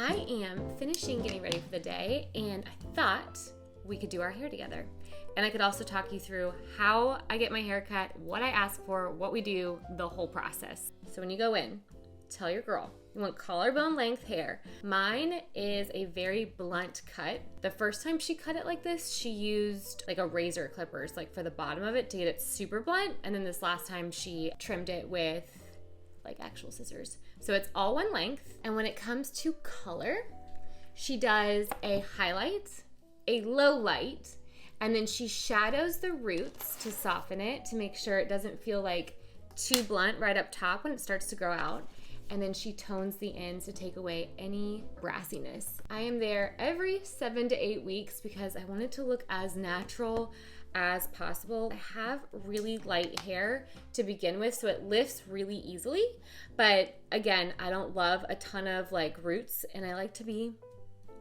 I am finishing getting ready for the day, and I thought we could do our hair together. And I could also talk you through how I get my hair cut, what I ask for, what we do, the whole process. So when you go in, tell your girl you want collarbone length hair. Mine is a very blunt cut. The first time she cut it like this, she used like a razor clippers like for the bottom of it to get it super blunt. And then this last time she trimmed it with like actual scissors. So it's all one length. And when it comes to color, she does a highlight, a low light, and then she shadows the roots to soften it to make sure it doesn't feel like too blunt right up top when it starts to grow out. And then she tones the ends to take away any brassiness. I am there every 7 to 8 weeks because I want it to look as natural as possible. I have really light hair to begin with, so it lifts really easily. But again, I don't love a ton of like roots, and I like to be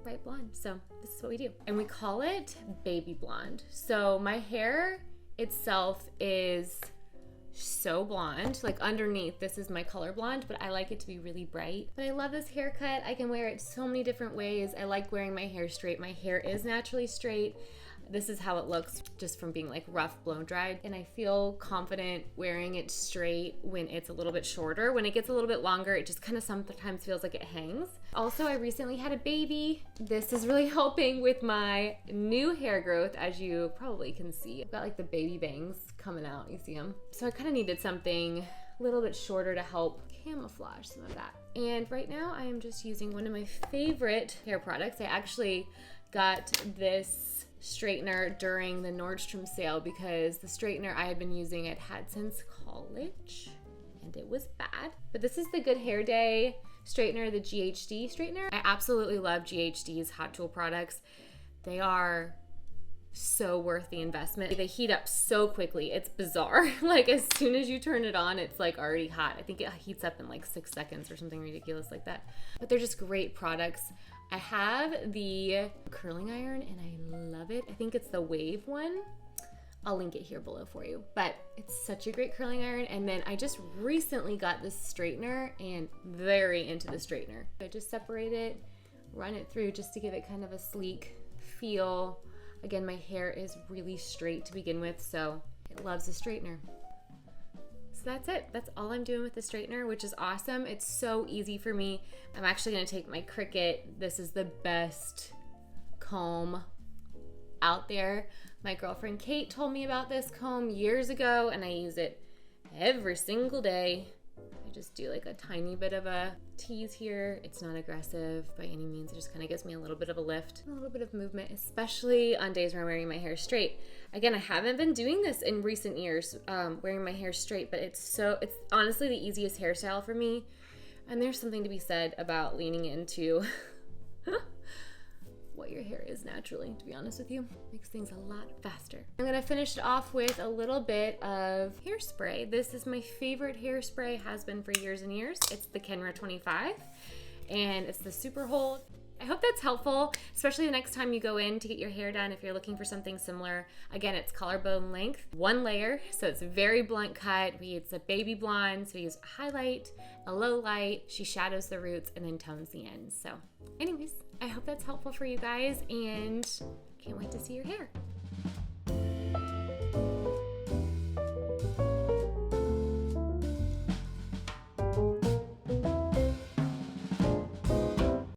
bright blonde. So this is what we do. And we call it baby blonde. So my hair itself is so blonde. Like underneath, this is my color blonde, but I like it to be really bright. But I love this haircut. I can wear it so many different ways. I like wearing my hair straight. My hair is naturally straight. This is how it looks just from being like rough blow dried. And I feel confident wearing it straight when it's a little bit shorter. When it gets a little bit longer, it just kind of sometimes feels like it hangs. Also, I recently had a baby. This is really helping with my new hair growth, as you probably can see. I've got like the baby bangs coming out, you see them. So I kind of needed something a little bit shorter to help camouflage some of that. And right now I am just using one of my favorite hair products. I actually got this straightener during the Nordstrom sale because the straightener I had been using it had since college and it was bad. But this is the Good Hair Day straightener, the GHD straightener. I absolutely love GHD's hot tool products. They are so worth the investment. They heat up so quickly. It's bizarre. Like as soon as you turn it on, it's like already hot. I think it heats up in like 6 seconds or something ridiculous like that. But they're just great products. I have the curling iron and I love it. I think it's the Wave one. I'll link it here below for you. But it's such a great curling iron. And then I just recently got this straightener and very into the straightener. I just separate it, run it through just to give it kind of a sleek feel. Again, my hair is really straight to begin with, so it loves a straightener. So that's it. That's all I'm doing with the straightener, which is awesome. It's so easy for me. I'm actually gonna take my Cricut. This is the best comb out there. My girlfriend Kate told me about this comb years ago, and I use it every single day. I just do like a tiny bit of a tease here. It's not aggressive by any means. It just kind of gives me a little bit of a lift, a little bit of movement, especially on days where I'm wearing my hair straight. Again, I haven't been doing this in recent years, wearing my hair straight, but it's honestly the easiest hairstyle for me. And there's something to be said about leaning into what your hair is naturally, to be honest with you. Makes things a lot faster. I'm gonna finish it off with a little bit of hairspray. This is my favorite hairspray, has been for years and years. It's the Kenra 25, and it's the Super Hold. I hope that's helpful, especially the next time you go in to get your hair done if you're looking for something similar. Again, it's collarbone length, one layer, so it's very blunt cut. It's a baby blonde, so we use a highlight, a low light. She shadows the roots and then tones the ends. So anyways, I hope that's helpful for you guys and can't wait to see your hair.